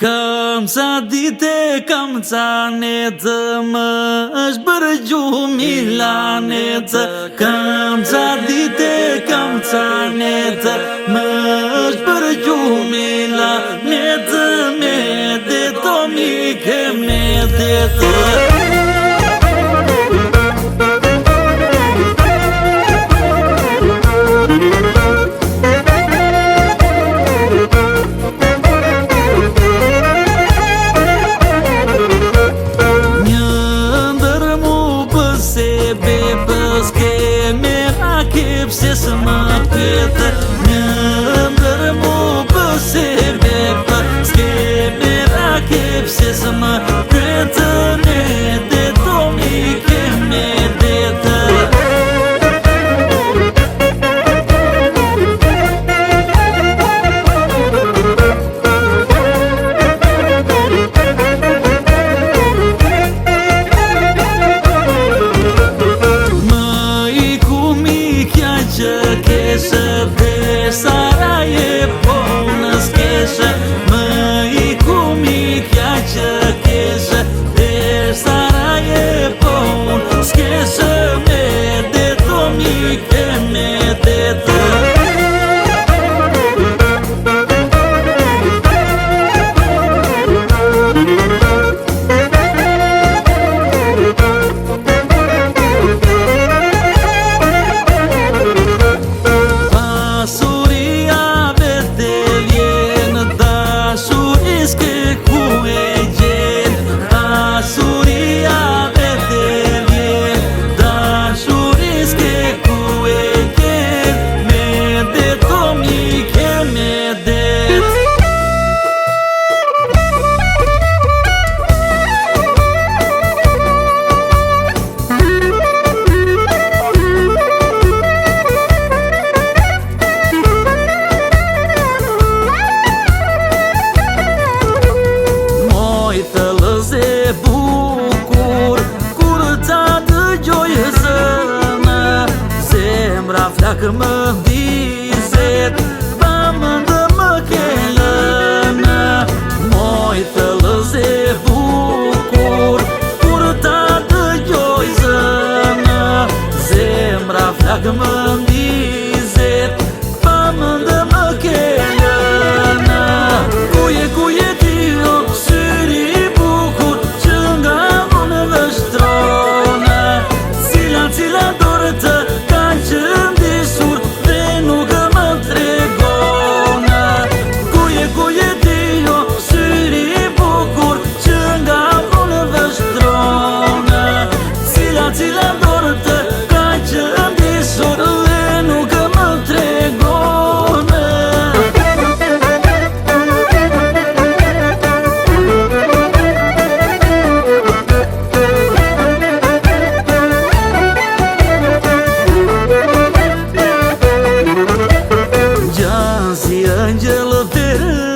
Kam ca dite, kam ca netë, më është bërë gjuhë milanetë. Kam ca dite, kam ca netë, më është bërë gjuhë milanetë. Me deto mike, me deto. Pse së më pjetë një ndër mu pëse bepë, s'ke me rake pse së më pjetë, ne deto mi keme detë. Që keshe dhe saraje po në s'keshe, më I kumikja që keshe dhe saraje po në s'keshe, me deto mike me deto. Flakë më vizet, pa më ndë më kelënë, moj thëllëz e bukur, kur ta dëgjoj zënë. Zemra flakë më vizet, pa më ndë më kelënë. Kuje ti o syri bukur, që nga unë vështronë, cila dorë të kanë që si angjëllë verë